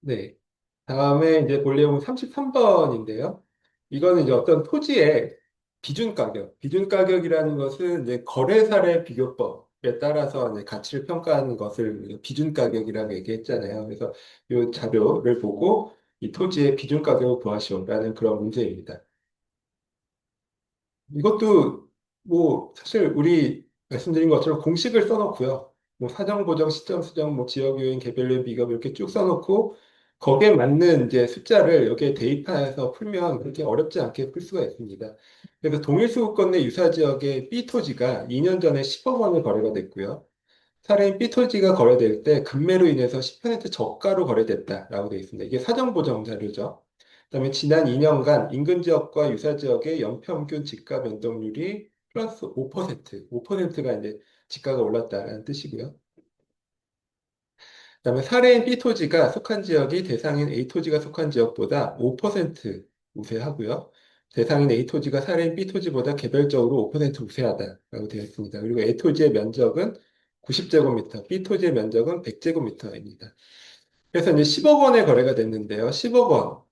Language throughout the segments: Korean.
네. 다음에 이제 볼 내용은 33번인데요. 이거는 이제 어떤 토지의 비준 가격, 비준 가격이라는 것은 이제 거래사례 비교법에 따라서 이제 가치를 평가하는 것을 비준 가격이라고 얘기했잖아요. 그래서 이 자료를 보고 이 토지의 비준 가격을 구하시오라는 그런 문제입니다. 이것도 뭐 사실 우리 말씀드린 것처럼 공식을 써놓고요. 뭐 사정 보정, 시점 수정, 뭐 지역 요인, 개별 요인, 비교 이렇게 쭉 써놓고 거기에 맞는 이제 숫자를 여기에 대입해서 풀면 그렇게 어렵지 않게 풀 수가 있습니다. 그래서 동일 수도권 내 유사 지역의 B 토지가 2년 전에 10억 원에 거래가 됐고요. 사례인 B 토지가 거래될 때 급매로 인해서 10% 저가로 거래됐다라고 되어 있습니다. 이게 사정 보정 자료죠. 그다음에 지난 2년간 인근 지역과 유사 지역의 연평균 집가 변동률이 플러스 5%, 5%가 이제 집가가 올랐다는 뜻이고요. 그다음에 사례인 B 토지가 속한 지역이 대상인 A 토지가 속한 지역보다 5% 우세하고요. 대상인 A 토지가 사례인 B 토지보다 개별적으로 5% 우세하다라고 되어 있습니다. 그리고 A 토지의 면적은 90제곱미터, B 토지의 면적은 100제곱미터입니다. 그래서 이제 10억 원에 거래가 됐는데요. 10억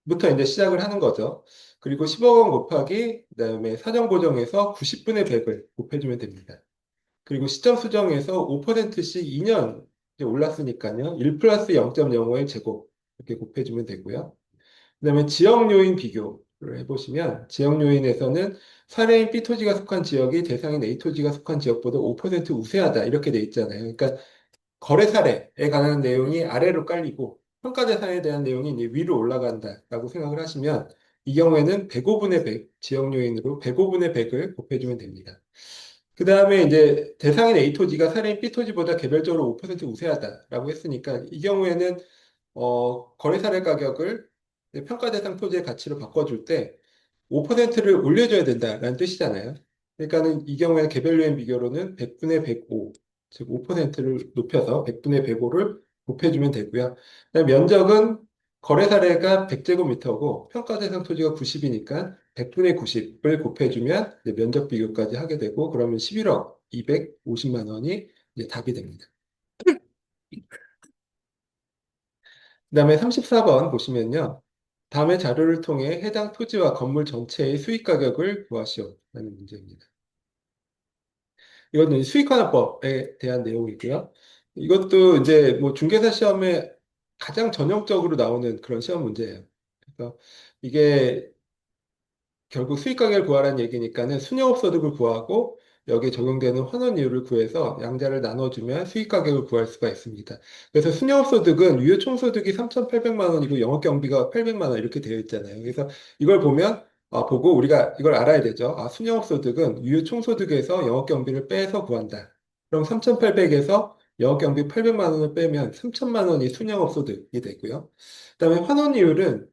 원부터 이제 시작을 하는 거죠. 그리고 10억 원 곱하기 그다음에 사정 고정해서 90분의 100을 곱해주면 됩니다. 그리고 시점 수정에서 5%씩 2년 올랐으니까요. 1 플러스 0.05의 제곱 이렇게 곱해주면 되고요. 그다음에 지역 요인 비교를 해보시면 지역 요인에서는 사례인 B 토지가 속한 지역이 대상인 A 토지가 속한 지역보다 5% 우세하다 이렇게 돼 있잖아요. 그러니까 거래 사례에 관한 내용이 아래로 깔리고 평가 대상에 대한 내용이 이제 위로 올라간다라고 생각을 하시면 이 경우에는 105분의 100 지역 요인으로 105분의 100을 곱해주면 됩니다. 그 다음에 이제 대상인 A 토지가 사례인 B 토지보다 개별적으로 5% 우세하다라고 했으니까 이 경우에는 거래 사례 가격을 평가 대상 토지의 가치로 바꿔줄 때 5%를 올려줘야 된다라는 뜻이잖아요. 그러니까는 이 경우에 개별 요인 비교로는 100분의 105, 즉 5%를 높여서 100분의 105를 곱해주면 되고요. 그다음 면적은 거래 사례가 100제곱미터고 평가 대상 토지가 90이니까 100분의 90을 곱해주면 이제 면적 비교까지 하게 되고 그러면 11억 250만 원이 이제 답이 됩니다. 그다음에 34번 보시면요. 다음의 자료를 통해 해당 토지와 건물 전체의 수익 가격을 구하시오. 라는 문제입니다. 이거는 수익환원법에 대한 내용이고요. 이것도 이제 뭐 중개사 시험에 가장 전형적으로 나오는 그런 시험 문제예요. 그래서 이게 결국 수익 가격을 구하라는 얘기니까는 순영업 소득을 구하고 여기에 적용되는 환원 이율을 구해서 양자를 나눠주면 수익 가격을 구할 수가 있습니다. 그래서 순영업 소득은 유효 총소득이 3,800만 원이고 영업 경비가 800만 원 이렇게 되어 있잖아요. 그래서 이걸 보면 보고 우리가 이걸 알아야 되죠. 순영업 소득은 유효 총소득에서 영업 경비를 빼서 구한다. 그럼 3,800에서 영업 경비 800만 원을 빼면 3천만 원이 순영업 소득이 되고요. 그다음에 환원 이율은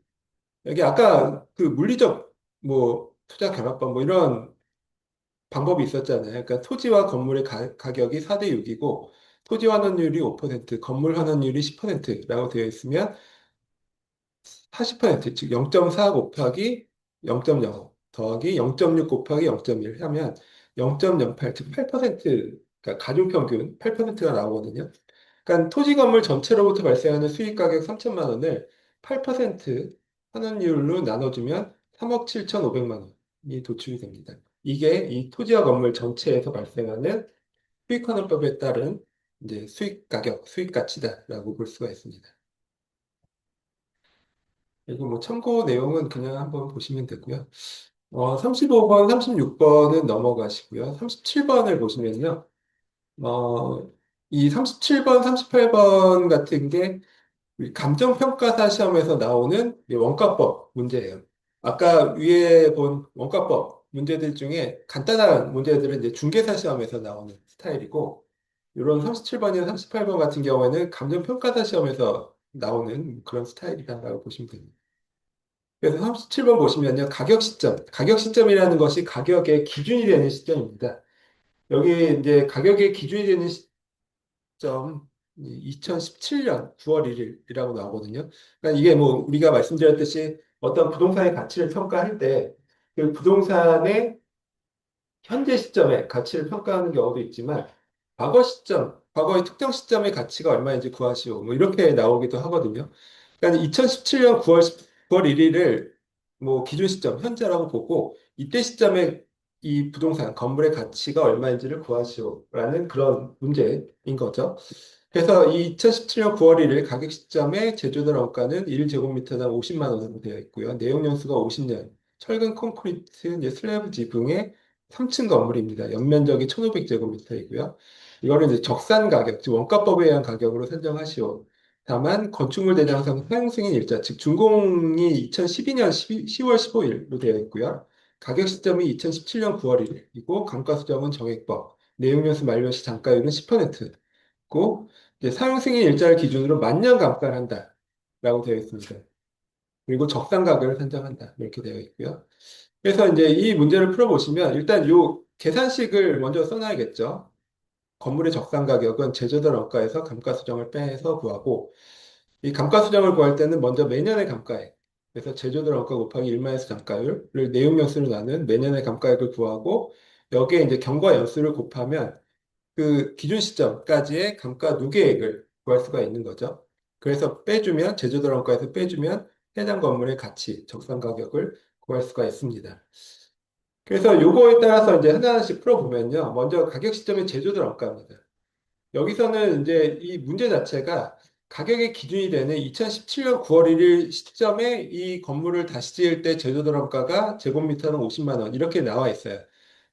여기 아까 그 물리적 뭐 투자 결합법 뭐 이런 방법이 있었잖아요. 그러니까 토지와 건물의 가격이 4대 6이고 토지 환원율이 5%, 건물 환원율이 10%라고 되어 있으면 40%, 즉 0.4 곱하기 0.05 더하기 0.6 곱하기 0.1 하면 0.08, 즉 8%, 그러니까 가중평균 8%가 나오거든요. 그러니까 토지 건물 전체로부터 발생하는 수익 가격 3천만 원을 8% 환원율로 나눠주면 3억 7,500만 원이 도출이 됩니다. 이게 이 토지와 건물 전체에서 발생하는 수익환원법에 따른 이제 수익 가격, 수익 가치다라고 볼 수가 있습니다. 그리고 뭐 참고 내용은 그냥 한번 보시면 되고요. 35번, 36번은 넘어가시고요. 37번을 보시면요. 이 37번, 38번 같은 게 감정평가사 시험에서 나오는 이 원가법 문제예요. 아까 위에 본 원가법 문제들 중에 간단한 문제들은 이제 중개사 시험에서 나오는 스타일이고, 이런 37번이나 38번 같은 경우에는 감정평가사 시험에서 나오는 그런 스타일이라고 보시면 됩니다. 그래서 37번 보시면요. 가격 시점. 가격 시점이라는 것이 가격의 기준이 되는 시점입니다. 여기 이제 가격의 기준이 되는 시점 2017년 9월 1일이라고 나오거든요. 그러니까 이게 뭐 우리가 말씀드렸듯이 어떤 부동산의 가치를 평가할 때 그 부동산의 현재 시점의 가치를 평가하는 경우도 있지만 과거 시점, 과거의 특정 시점의 가치가 얼마인지 구하시오. 뭐 이렇게 나오기도 하거든요. 그러니까 2017년 9월 1일을 뭐 기준 시점, 현재라고 보고 이때 시점에 이 부동산, 건물의 가치가 얼마인지를 구하시오라는 그런 문제인 거죠. 그래서 이 2017년 9월 1일 가격 시점에 제조들 원가는 1제곱미터당 50만 원으로 되어 있고요. 내용 연수가 50년, 철근 콘크리트, 이제 슬래브 지붕의 3층 건물입니다. 연면적이 1,500제곱미터이고요. 이거는 이제 적산 가격, 즉 원가법에 의한 가격으로 산정하시오. 다만 건축물 대장성 사용 승인 일자, 즉 준공이 2012년 10월 15일로 되어 있고요. 가격 시점이 2017년 9월 1일이고 감가 수정은 정액법, 내용연수 만료 시 단가율은 10%고 이제 사용 승인 일자를 기준으로 만년 감가를 한다라고 되어 있습니다. 그리고 적산 가격을 산정한다 이렇게 되어 있고요. 그래서 이제 이 문제를 풀어보시면 일단 요 계산식을 먼저 써놔야겠죠. 건물의 적산 가격은 제조들 원가에서 감가수정을 빼서 구하고 이 감가수정을 구할 때는 먼저 매년의 감가액 그래서 제조들 원가 곱하기 1마이너스 단가율을 내용 연수로 나눈 매년의 감가액을 구하고 여기에 이제 경과 연수를 곱하면 그 기준 시점까지의 감가 누계액을 구할 수가 있는 거죠. 그래서 빼주면 제조들 원가에서 빼주면 해당 건물의 가치, 적산 가격을 구할 수가 있습니다. 그래서 요거에 따라서 이제 하나하나씩 풀어보면요. 먼저 가격 시점의 제조들 원가입니다. 여기서는 이제 이 문제 자체가 가격의 기준이 되는 2017년 9월 1일 시점에 이 건물을 다시 지을 때 제조들원가가 제곱미터는 50만 원 이렇게 나와 있어요.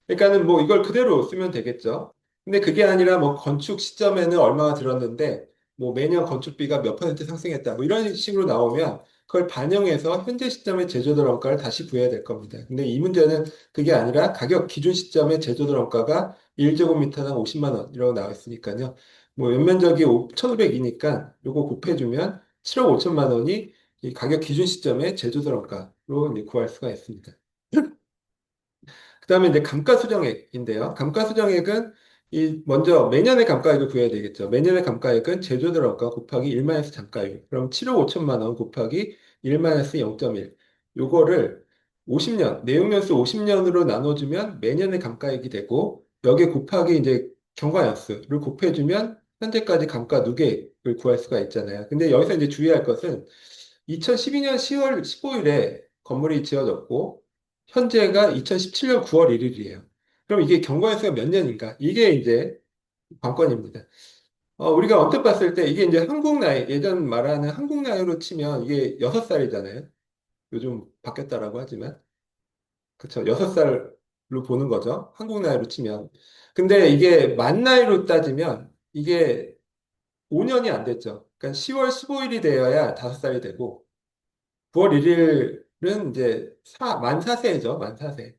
그러니까는 뭐 이걸 그대로 쓰면 되겠죠. 근데 그게 아니라 뭐 건축 시점에는 얼마가 들었는데 뭐 매년 건축비가 몇 퍼센트 상승했다. 뭐 이런 식으로 나오면 그걸 반영해서 현재 시점의 제조들 원가를 다시 구해야 될 겁니다. 근데 이 문제는 그게 아니라 가격 기준 시점의 제조들 원가가 1제곱미터당 50만 원 이라고 나와 있으니까요. 뭐 연면적이 1,500이니까 요거 곱해주면 7억 5천만 원이 이 가격 기준 시점의 제조들 원가로 이제 구할 수가 있습니다. 그다음에 이제 감가수정액인데요. 감가수정액은 이 먼저 매년의 감가액을 구해야 되겠죠. 매년의 감가액은 제조들원가 곱하기 1마이너스 단가율. 그럼 7억 5천만 원 곱하기 1마이너스 0.1. 요거를 50년, 내용연수 50년으로 나눠주면 매년의 감가액이 되고 여기에 곱하기 이제 경과연수를 곱해주면 현재까지 감가 누계액을 구할 수가 있잖아요. 근데 여기서 이제 주의할 것은 2012년 10월 15일에 건물이 지어졌고 현재가 2017년 9월 1일이에요. 그럼 이게 경과연수가 몇 년인가? 이게 이제 관건입니다. 우리가 언뜻 봤을 때 이게 이제 한국 나이, 예전 말하는 한국 나이로 치면 이게 6살이잖아요. 요즘 바뀌었다라고 하지만. 그쵸. 6살로 보는 거죠. 한국 나이로 치면. 근데 이게 만 나이로 따지면 이게 5년이 안 됐죠. 그러니까 10월 15일이 되어야 5살이 되고 9월 1일은 이제 만 4세죠. 만 4세.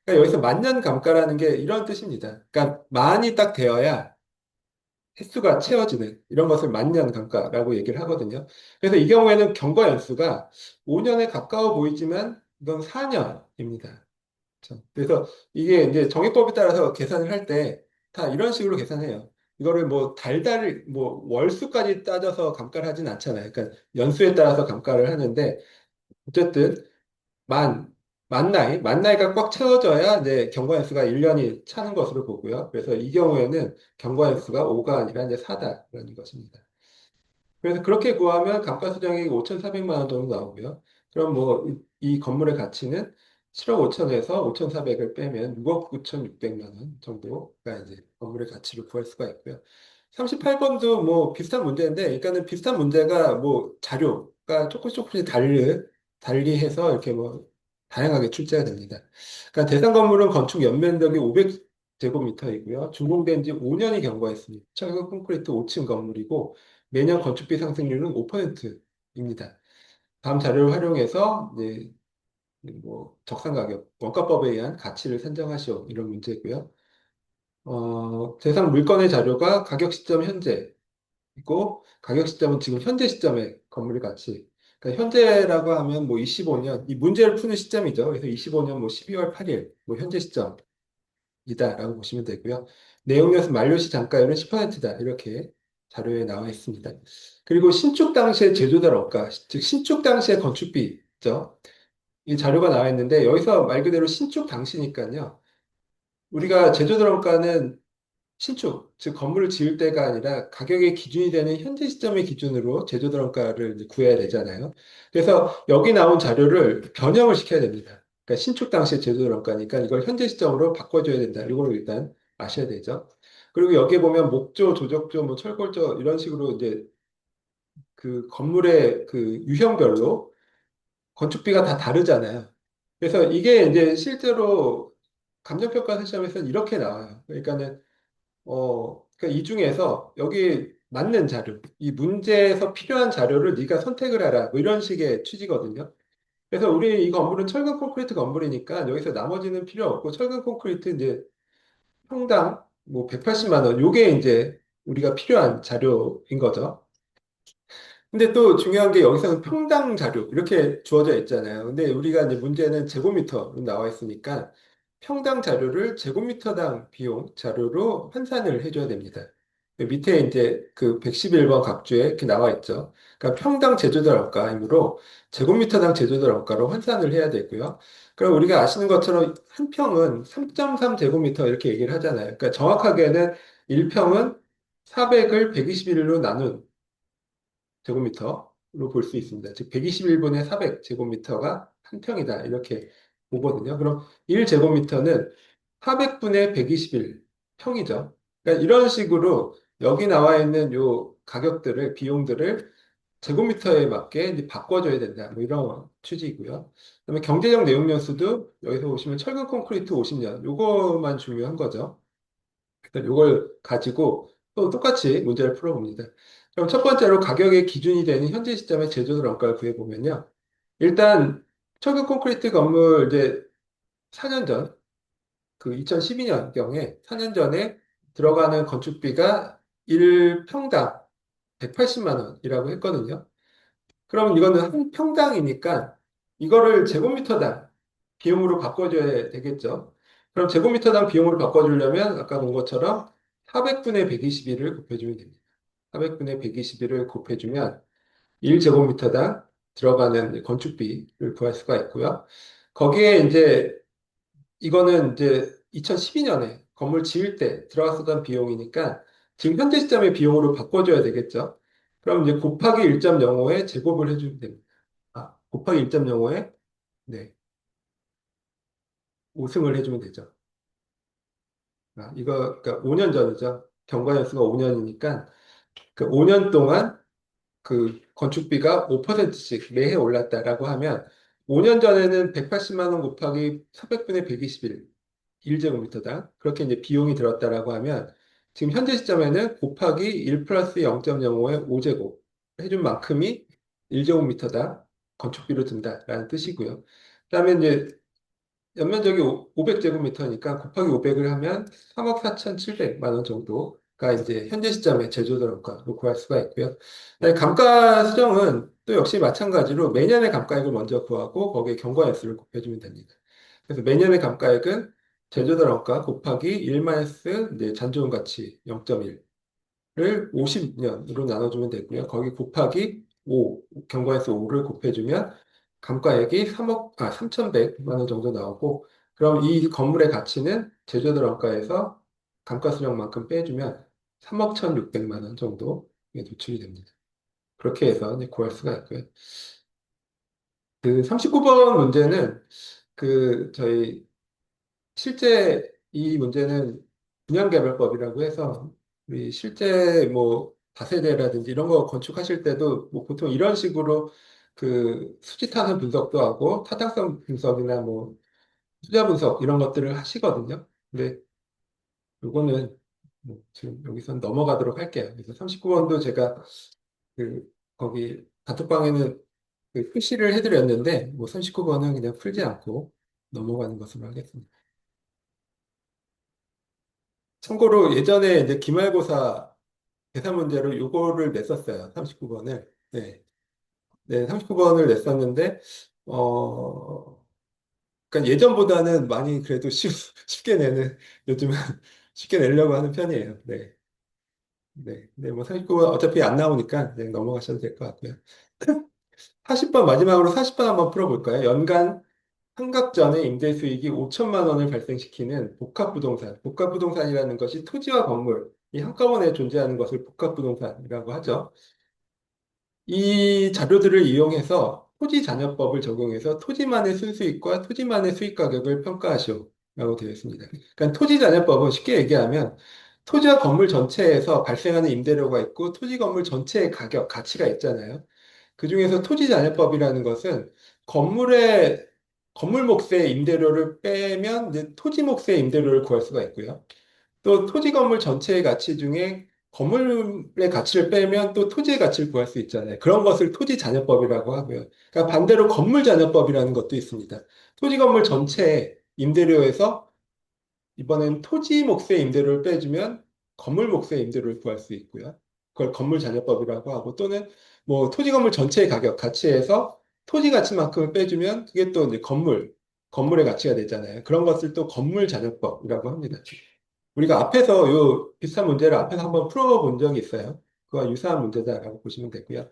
그러니까 여기서 만년 감가라는 게 이런 뜻입니다. 그러니까 만이 딱 되어야 횟수가 채워지는 이런 것을 만년 감가라고 얘기를 하거든요. 그래서 이 경우에는 경과 연수가 5년에 가까워 보이지만 이건 4년입니다. 그래서 이게 이제 정액법에 따라서 계산을 할 때 다 이런 식으로 계산해요. 이거를 뭐 달달 뭐 월수까지 따져서 감가를 하진 않잖아요. 그러니까 연수에 따라서 감가를 하는데 어쨌든 만, 만 나이가 꽉 채워져야 이제 경과연수가 1년이 차는 것으로 보고요. 그래서 이 경우에는 경과연수가 5가 아니라 이제 4다라는 것입니다. 그래서 그렇게 구하면 감가수정액이 5,400만 원 정도 나오고요. 그럼 뭐 이 건물의 가치는 7억 5천에서 5,400을 빼면 6억 9,600만 원 정도가 이제 건물의 가치를 구할 수가 있고요. 38번도 뭐 비슷한 문제인데, 그러니까는 비슷한 문제가 뭐 자료가 조금씩 달리해서 이렇게 뭐 다양하게 출제가 됩니다. 그러니까 대상 건물은 건축 연면적이 500제곱미터이고요. 준공된 지 5년이 경과했습니다. 철근 콘크리트 5층 건물이고 매년 건축비 상승률은 5%입니다. 다음 자료를 활용해서 이제 뭐 적산 가격, 원가법에 의한 가치를 산정하시오 이런 문제고요. 대상 물건의 자료가 가격 시점 현재이고 가격 시점은 지금 현재 시점의 건물의 가치. 그러니까 현재라고 하면 뭐 25년 이 문제를 푸는 시점이죠. 그래서 25년 뭐 12월 8일 뭐 현재 시점 이다라고 보시면 되고요. 내용 연수 만료시 단가율은 10%다. 이렇게 자료에 나와 있습니다. 그리고 신축 당시의 제조달 원가, 즉 신축 당시의 건축비죠. 이 자료가 나와 있는데 여기서 말 그대로 신축 당시니까요. 우리가 제조달 원가는 신축, 즉 건물을 지을 때가 아니라 가격의 기준이 되는 현재 시점의 기준으로 제조도랑가를 이제 구해야 되잖아요. 그래서 여기 나온 자료를 변형을 시켜야 됩니다. 그러니까 신축 당시의 제조도랑가니까 이걸 현재 시점으로 바꿔줘야 된다. 이걸 일단 아셔야 되죠. 그리고 여기에 보면 목조, 조적조, 뭐 철골조 이런 식으로 이제 그 건물의 그 유형별로 건축비가 다 다르잖아요. 그래서 이게 이제 실제로 감정평가 시험에서는 이렇게 나와요. 그러니까는 그러니까 이 중에서 여기 맞는 자료, 이 문제에서 필요한 자료를 네가 선택을 하라. 뭐 이런 식의 취지거든요. 그래서 우리 이 건물은 철근 콘크리트 건물이니까 여기서 나머지는 필요 없고 철근 콘크리트 이제 평당 뭐 180만 원. 요게 이제 우리가 필요한 자료인 거죠. 근데 또 중요한 게 여기서는 평당 자료 이렇게 주어져 있잖아요. 근데 우리가 이제 문제는 제곱미터로 나와 있으니까 평당 자료를 제곱미터당 비용 자료로 환산을 해줘야 됩니다. 그 밑에 이제 그 111번 각주에 이렇게 나와 있죠. 그러니까 평당 제조들 원가이므로 제곱미터당 제조들 원가로 환산을 해야 되고요. 그럼 우리가 아시는 것처럼 한 평은 3.3 제곱미터 이렇게 얘기를 하잖아요. 그러니까 정확하게는 1평은 400을 121로 나눈 제곱미터로 볼 수 있습니다. 즉 121분의 400 제곱미터가 한 평이다. 이렇게 보거든요. 그럼 1제곱미터는 400분의 121 평이죠. 그러니까 이런 식으로 여기 나와 있는 요 가격들을 비용들을 제곱미터에 맞게 이제 바꿔줘야 된다. 뭐 이런 취지이고요. 그다음에 경제적 내용 연수도 여기서 보시면 철근 콘크리트 50년 요거만 중요한 거죠. 일단 이걸 가지고 또 똑같이 문제를 풀어봅니다. 그럼 첫 번째로 가격의 기준이 되는 현재 시점의 제조도 원가를 구해보면요. 일단 철근 콘크리트 건물 이제 4년 전, 그 2012년경에 4년 전에 들어가는 건축비가 1평당 180만 원이라고 했거든요. 그럼 이거는 한 평당이니까 이거를 제곱미터당 비용으로 바꿔줘야 되겠죠. 그럼 제곱미터당 비용으로 바꿔주려면 아까 본 것처럼 400분의 121을 곱해주면 됩니다. 400분의 121을 곱해주면 1제곱미터당 들어가는 건축비를 구할 수가 있고요. 거기에 이제 이거는 이제 2012년에 건물 지을 때 들어갔었던 비용이니까 지금 현재 시점의 비용으로 바꿔줘야 되겠죠. 그럼 이제 곱하기 1.05에 제곱을 해주면 됩니다. 곱하기 1.05에 네, 5승을 해주면 되죠. 이거 그러니까 5년 전이죠. 경과 연수가 5년이니까 그 5년 동안 그 건축비가 5%씩 매해 올랐다라고 하면 5년 전에는 180만 원 곱하기 400분의 121 1제곱미터당 그렇게 이제 비용이 들었다라고 하면 지금 현재 시점에는 곱하기 1 플러스 0.05의 5제곱 해준 만큼이 1제곱미터당 건축비로 든다라는 뜻이고요. 그다음에 이제 연면적이 500제곱미터니까 곱하기 500을 하면 3억 4,700만 원 정도가 이제 현재 시점의 제조도로가 구할 수가 있고요. 그다음에 감가 수정은 또 역시 마찬가지로 매년의 감가액을 먼저 구하고 거기에 경과연수를 곱해주면 됩니다. 그래서 매년의 감가액은 제조도로가 곱하기 1 마이너스 이제 잔존 가치 0.1 를 50년으로 나눠주면 되고요. 거기 곱하기 5, 경과에서 5를 곱해주면 감가액이 3,100만 원 정도 나오고, 그럼 이 건물의 가치는 제조들 원가에서 감가수정만큼 빼주면 3억 1,600만 원 정도 노출이 됩니다. 그렇게 해서 이제 구할 수가 있고요. 그 39번 문제는 저희 실제 이 문제는 분양개발법이라고 해서 우리 실제 뭐 다세대라든지 이런 거 건축하실 때도 뭐 보통 이런 식으로 그 수지타산 분석도 하고 타당성 분석이나 뭐 투자 분석 이런 것들을 하시거든요. 근데 요거는 뭐 지금 여기선 넘어가도록 할게요. 그래서 39번도 제가 그 거기 단톡방에는 그 표시를 해드렸는데 뭐 39번은 그냥 풀지 않고 넘어가는 것으로 하겠습니다. 참고로 예전에 이제 기말고사 계산 문제로 요거를 냈었어요. 39번을. 네. 네, 39번을 냈었는데, 그러니까 예전보다는 많이 그래도 쉽게 내는, 요즘은 쉽게 내려고 하는 편이에요. 네. 네. 네, 뭐 39번 어차피 안 나오니까 그냥 넘어가셔도 될 것 같고요. 40번 마지막으로 40번 한번 풀어볼까요? 연간 환갑전에 임대 수익이 5천만 원을 발생시키는 복합부동산. 복합부동산이라는 것이 토지와 건물, 이 한꺼번에 존재하는 것을 복합부동산이라고 하죠. 이 자료들을 이용해서 토지잔여법을 적용해서 토지만의 순수익과 토지만의 수익 가격을 평가하시오라고 되어 있습니다. 그러니까 토지잔여법은 쉽게 얘기하면 토지와 건물 전체에서 발생하는 임대료가 있고 토지 건물 전체의 가격, 가치가 있잖아요. 그중에서 토지잔여법이라는 것은 건물의 건물 몫의 임대료를 빼면 이제 토지 몫의 임대료를 구할 수가 있고요. 또 토지 건물 전체의 가치 중에 건물의 가치를 빼면 또 토지의 가치를 구할 수 있잖아요. 그런 것을 토지잔여법이라고 하고요. 그러니까 반대로 건물잔여법이라는 것도 있습니다. 토지 건물 전체의 임대료에서 이번엔 토지 몫의 임대료를 빼주면 건물 몫의 임대료를 구할 수 있고요. 그걸 건물잔여법이라고 하고 또는 뭐 토지 건물 전체의 가격, 가치에서 토지 가치만큼을 빼주면 그게 또 이제 건물의 가치가 되잖아요. 그런 것을 또 건물잔여법이라고 합니다. 우리가 앞에서 요 비슷한 문제를 앞에서 한번 풀어본 적이 있어요. 그와 유사한 문제다라고 보시면 되고요.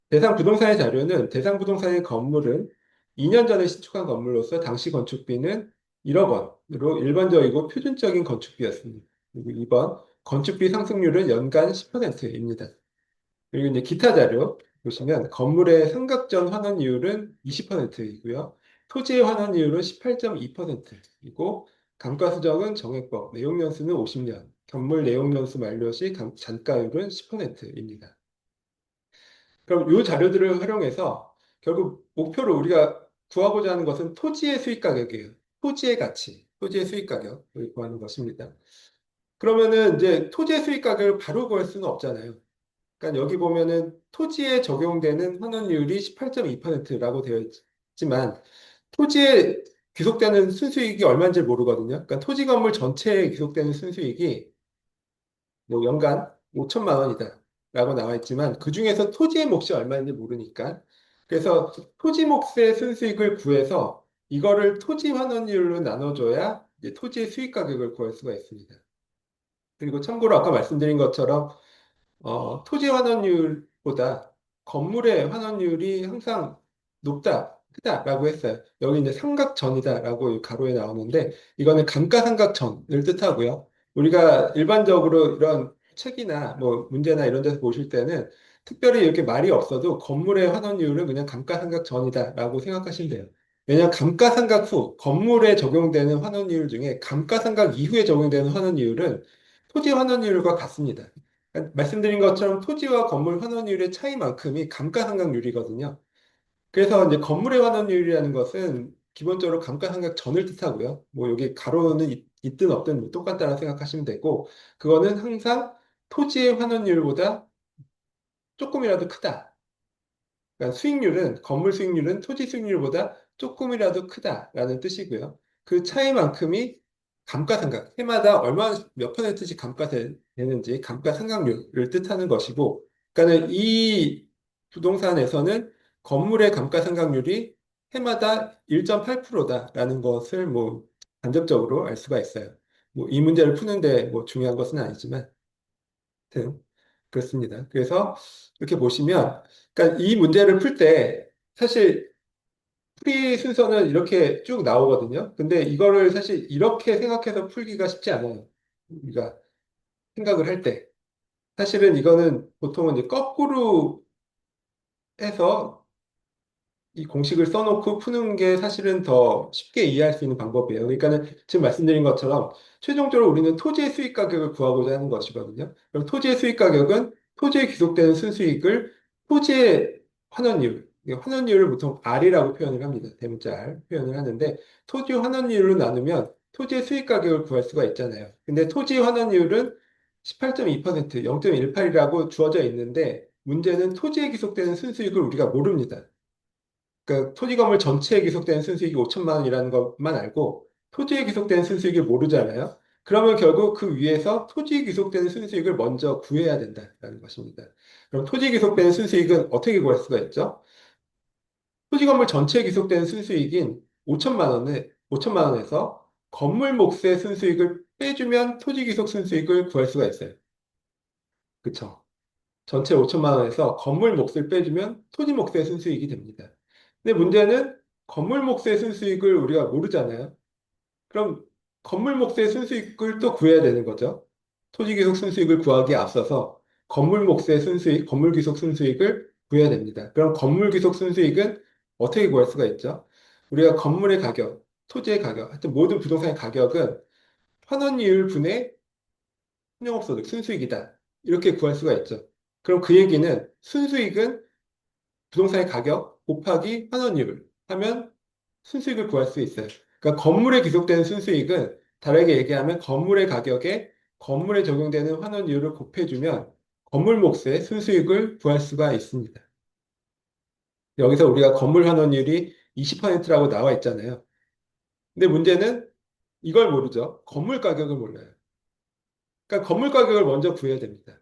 대상 부동산의 자료는 대상 부동산의 건물은 2년 전에 신축한 건물로서 당시 건축비는 1억 원으로 일반적이고 표준적인 건축비였습니다. 그리고 2번 건축비 상승률은 연간 10%입니다. 그리고 이제 기타 자료 보시면 건물의 삼각전 환원이율은 20%이고요. 토지의 환원이율은 18.2%이고 감가수정은 정액법, 내용연수는 50년, 건물 내용연수 만료 시 잔가율은 10%입니다. 그럼 이 자료들을 활용해서 결국 목표로 우리가 구하고자 하는 것은 토지의 수익 가격이에요. 토지의 가치, 토지의 수익 가격을 구하는 것입니다. 그러면은 이제 토지의 수익 가격을 바로 구할 수는 없잖아요. 그러니까 여기 보면은 토지에 적용되는 환원율이 18.2%라고 되어 있지만 토지에 귀속되는 순수익이 얼마인지 모르거든요. 그러니까 토지 건물 전체에 귀속되는 순수익이 뭐 연간 5천만 원이다 라고 나와 있지만 그중에서 토지의 몫이 얼마인지 모르니까 그래서 토지 몫의 순수익을 구해서 이거를 토지 환원율로 나눠줘야 이제 토지의 수익 가격을 구할 수가 있습니다. 그리고 참고로 아까 말씀드린 것처럼 토지 환원율보다 건물의 환원율이 항상 높다, 크다라고 했어요. 여기 이제 삼각전이다라고 가로에 나오는데 이거는 감가상각전을 뜻하고요. 우리가 일반적으로 이런 책이나 뭐 문제나 이런 데서 보실 때는 특별히 이렇게 말이 없어도 건물의 환원율은 그냥 감가상각전이다라고 생각하시면 돼요. 왜냐하면 감가상각 후 건물에 적용되는 환원율 중에 감가상각 이후에 적용되는 환원율은 토지 환원율과 같습니다. 그러니까 말씀드린 것처럼 토지와 건물 환원율의 차이만큼이 감가상각률이거든요. 그래서 이제 건물의 환원율이라는 것은 기본적으로 감가상각 전을 뜻하고요. 뭐 여기 가로는 있든 없든 뭐 똑같다고 생각하시면 되고, 그거는 항상 토지의 환원율보다 조금이라도 크다. 그러니까 수익률은, 건물 수익률은 토지 수익률보다 조금이라도 크다라는 뜻이고요. 그 차이만큼이 감가상각, 해마다 얼마, 몇 퍼센트씩 감가되는지 감가상각률을 뜻하는 것이고, 그러니까 이 부동산에서는 건물의 감가상각률이 해마다 1.8%다라는 것을 뭐 간접적으로 알 수가 있어요. 뭐 이 문제를 푸는데 뭐 중요한 것은 아니지만, 하여튼 그렇습니다. 그래서 이렇게 보시면, 그러니까 이 문제를 풀 때 사실 풀이 순서는 이렇게 쭉 나오거든요. 근데 이거를 사실 이렇게 생각해서 풀기가 쉽지 않아요. 우리가 생각을 할 때. 사실은 이거는 보통은 이제 거꾸로 해서 이 공식을 써놓고 푸는 게 사실은 더 쉽게 이해할 수 있는 방법이에요. 그러니까는 지금 말씀드린 것처럼 최종적으로 우리는 토지의 수익 가격을 구하고자 하는 것이거든요. 그럼 토지의 수익 가격은 토지에 귀속되는 순수익을 토지의 환원율, 이게 환원율을 보통 R이라고 표현을 합니다. 대문자 R 표현을 하는데 토지 환원율로 나누면 토지의 수익 가격을 구할 수가 있잖아요. 근데 토지 환원율은 18.2%, 0.18이라고 주어져 있는데 문제는 토지에 귀속되는 순수익을 우리가 모릅니다. 그러니까 토지 건물 전체에 귀속되는 순수익이 5천만 원이라는 것만 알고 토지에 귀속되는 순수익을 모르잖아요. 그러면 결국 그 위에서 토지에 귀속되는 순수익을 먼저 구해야 된다는 것입니다. 그럼 토지에 귀속되는 순수익은 어떻게 구할 수가 있죠? 토지 건물 전체에 귀속되는 순수익인 5천만 원에서 건물 몫의 순수익을 빼주면 토지 귀속 순수익을 구할 수가 있어요. 그쵸? 전체 5천만 원에서 건물 몫을 빼주면 토지 몫의 순수익이 됩니다. 근데 문제는 건물 몫의 순수익을 우리가 모르잖아요. 그럼 건물 몫의 순수익을 또 구해야 되는 거죠. 토지 귀속 순수익을 구하기에 앞서서 건물 몫의 순수익, 건물 귀속 순수익을 구해야 됩니다. 그럼 건물 귀속 순수익은 어떻게 구할 수가 있죠? 우리가 건물의 가격, 토지의 가격, 하여튼 모든 부동산의 가격은 환원이율 분의 혼용업소득 순수익이다. 이렇게 구할 수가 있죠. 그럼 그 얘기는 순수익은 부동산의 가격 곱하기 환원이율 하면 순수익을 구할 수 있어요. 그러니까 건물에 귀속되는 순수익은 다르게 얘기하면 건물의 가격에 건물에 적용되는 환원이율을 곱해주면 건물 몫의 순수익을 구할 수가 있습니다. 여기서 우리가 건물 환원율이 20%라고 나와 있잖아요. 근데 문제는 이걸 모르죠. 건물 가격을 몰라요. 그러니까 건물 가격을 먼저 구해야 됩니다.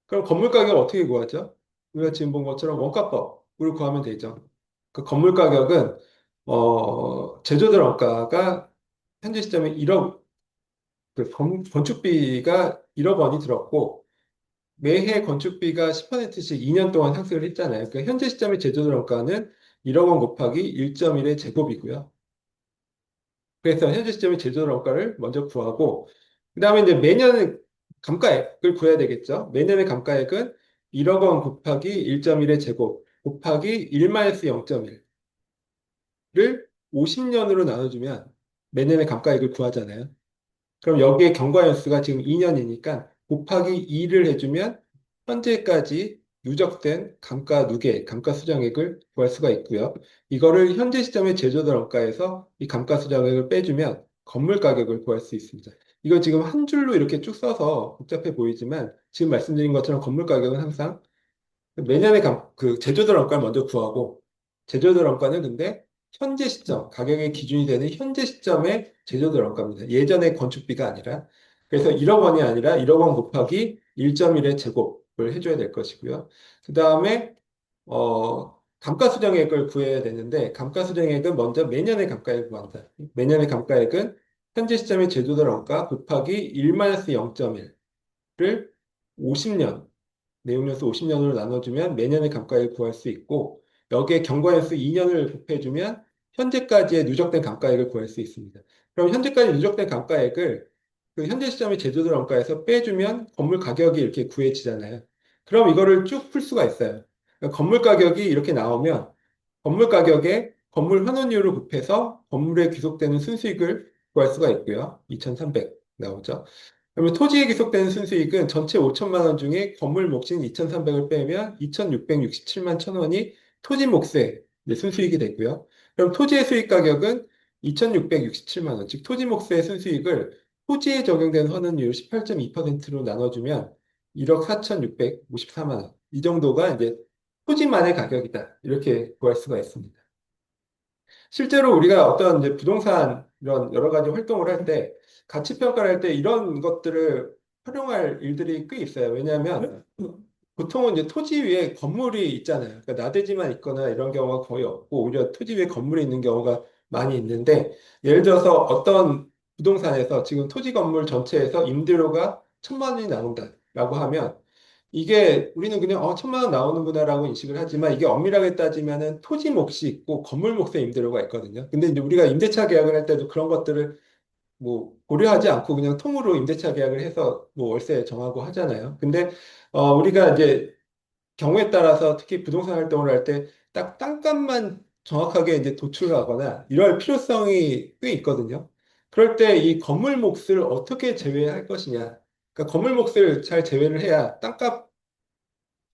그럼 건물 가격을 어떻게 구하죠? 우리가 지금 본 것처럼 원가법으로 구하면 되죠. 그 건물 가격은 제조들 원가가 현재 시점에 1억, 건축비가 1억 원이 들었고 매해 건축비가 10%씩 2년 동안 상승을 했잖아요. 그러니까 현재 시점의 제조들 원가는 1억 원 곱하기 1.1의 제곱이고요. 그래서 현재 시점의 제조들 원가를 먼저 구하고 그다음에 이제 매년 감가액을 구해야 되겠죠. 매년의 감가액은 1억 원 곱하기 1.1의 제곱 곱하기 1-0.1를 50년으로 나눠주면 매년의 감가액을 구하잖아요. 그럼 여기에 경과연수가 지금 2년이니까 곱하기 2를 해주면 현재까지 누적된 감가 누계, 감가 수정액을 구할 수가 있고요. 이거를 현재 시점의 제조들 원가에서 이 감가 수정액을 빼주면 건물 가격을 구할 수 있습니다. 이거 지금 한 줄로 이렇게 쭉 써서 복잡해 보이지만 지금 말씀드린 것처럼 건물 가격은 항상 매년의 그 제조들 원가를 먼저 구하고 제조들 원가는 근데 현재 시점 가격의 기준이 되는 현재 시점의 제조들 원가입니다. 예전의 건축비가 아니라 그래서 1억 원이 아니라 1억 원 곱하기 1.1의 제곱을 해줘야 될 것이고요. 그 다음에 감가수정액을 구해야 되는데 감가수정액은 먼저 매년의 감가액을 구한다. 매년의 감가액은 현재 시점의 제조들 원가 곱하기 1-0.1을 50년 내용연수 50년으로 나눠주면 매년의 감가액을 구할 수 있고 여기에 경과연수 2년을 곱해주면 현재까지의 누적된 감가액을 구할 수 있습니다. 그럼 현재까지 누적된 감가액을 그 현재 시점의 제조들 원가에서 빼주면 건물 가격이 이렇게 구해지잖아요. 그럼 이거를 쭉 풀 수가 있어요. 그러니까 건물 가격이 이렇게 나오면 건물 가격에 건물 환원율을 곱해서 건물에 귀속되는 순수익을 구할 수가 있고요. 2,300 나오죠. 그러면 토지에 귀속되는 순수익은 전체 5천만 원 중에 건물 몫인 2,300을 빼면 2,667만 천 원이 토지 몫의 이제 순수익이 되고요. 그럼 토지의 수익 가격은 2,667만 원, 즉 토지 몫의 순수익을 토지에 적용된 환원율 18.2%로 나눠주면 1억 4,654만 원. 이 정도가 이제 토지만의 가격이다. 이렇게 구할 수가 있습니다. 실제로 우리가 어떤 이제 부동산 이런 여러 가지 활동을 할 때 가치 평가를 할 때 이런 것들을 활용할 일들이 꽤 있어요. 왜냐하면 보통은 이제 토지 위에 건물이 있잖아요. 그러니까 나대지만 있거나 이런 경우가 거의 없고 오히려 토지 위에 건물이 있는 경우가 많이 있는데 예를 들어서 어떤 부동산에서 지금 토지 건물 전체에서 임대료가 1,000만 원이 나온다라고 하면 이게 우리는 그냥 1,000만 원 나오는구나라고 인식을 하지만 이게 엄밀하게 따지면은 토지 몫이 있고 건물 몫의 임대료가 있거든요. 근데 이제 우리가 임대차 계약을 할 때도 그런 것들을 뭐 고려하지 않고 그냥 통으로 임대차 계약을 해서 뭐 월세 정하고 하잖아요. 근데 우리가 이제 경우에 따라서 특히 부동산 활동을 할 때 딱 땅값만 정확하게 이제 도출하거나 이럴 필요성이 꽤 있거든요. 그럴 때 이 건물 몫을 어떻게 제외할 것이냐. 그러니까 건물 몫을 잘 제외를 해야 땅값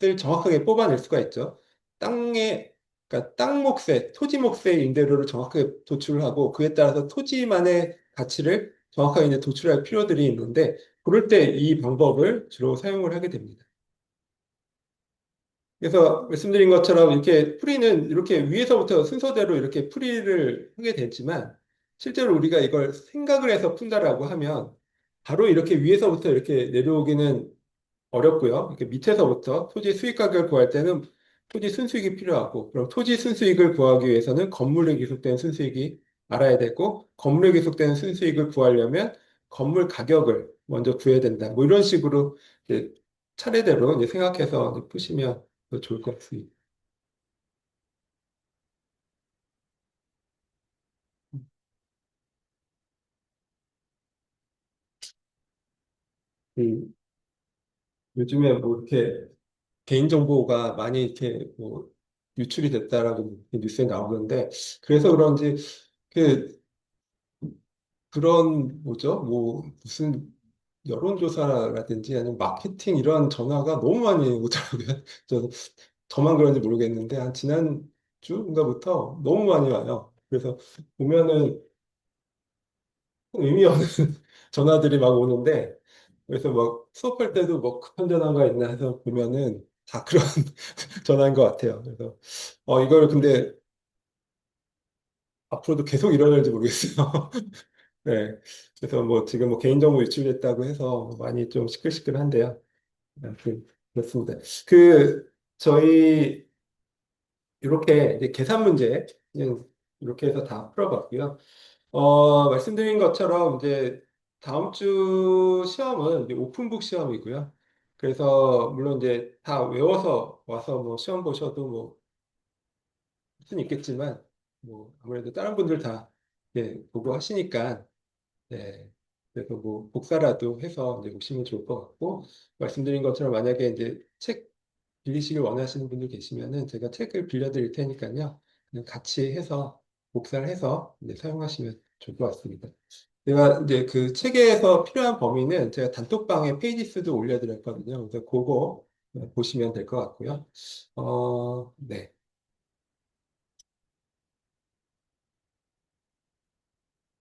을 정확하게 뽑아낼 수가 있죠. 땅에, 그러니까 땅 몫의, 토지 몫의 임대료를 정확하게 도출을 하고 그에 따라서 토지만의 가치를 정확하게 이제 도출할 필요들이 있는데 그럴 때 이 방법을 주로 사용을 하게 됩니다. 그래서 말씀드린 것처럼 이렇게 풀이는 이렇게 위에서부터 순서대로 이렇게 풀이를 하게 되지만 실제로 우리가 이걸 생각을 해서 푼다라고 하면 바로 이렇게 위에서부터 이렇게 내려오기는 어렵고요. 이렇게 밑에서부터 토지 수익 가격을 구할 때는 토지 순수익이 필요하고, 그럼 토지 순수익을 구하기 위해서는 건물에 기속된 순수익이 알아야 되고, 건물에 기속된 순수익을 구하려면 건물 가격을 먼저 구해야 된다. 뭐 이런 식으로 이제 차례대로 이제 생각해서 이제 푸시면 더 좋을 것 같습니다. 그 요즘에 뭐 이렇게 개인정보가 많이 이렇게 뭐 유출이 됐다라고 뉴스에 나오는데, 그래서 그런지 그 그런 뭐죠? 뭐 무슨 여론조사라든지 아니면 마케팅 이런 전화가 너무 많이 오더라고요. 저 저만 그런지 모르겠는데 한 지난주인가부터 너무 많이 와요. 그래서 보면은 의미 없는 전화들이 막 오는데, 그래서 막 수업할 때도 뭐 급한 전화가 있나 해서 보면은 다 그런 전화인 것 같아요. 그래서 이걸 근데 앞으로도 계속 일어날지 모르겠어요. 네. 그래서 뭐 지금 뭐 개인정보 유출됐다고 해서 많이 좀 시끌시끌한데요. 그렇습니다. 그 저희 이렇게 이제 계산 문제 그냥 이렇게 해서 다 풀어봤고요. 말씀드린 것처럼 이제 다음 주 시험은 이제 오픈북 시험이고요. 그래서 물론 이제 다 외워서 와서 뭐 시험 보셔도 뭐 할 수는 있겠지만 뭐 아무래도 다른 분들 다 예, 보고 하시니까 네. 그래서 뭐 복사라도 해서 이제 보시면 좋을 것 같고, 말씀드린 것처럼 만약에 이제 책 빌리시길 원하시는 분들 계시면은 제가 책을 빌려드릴 테니까요. 그냥 같이 해서 복사를 해서 이제 사용하시면 좋을 것 같습니다. 제가 이제 그 책에서 필요한 범위는 제가 단톡방에 페이지 수도 올려드렸거든요. 그래서 그거 보시면 될 것 같고요. 네.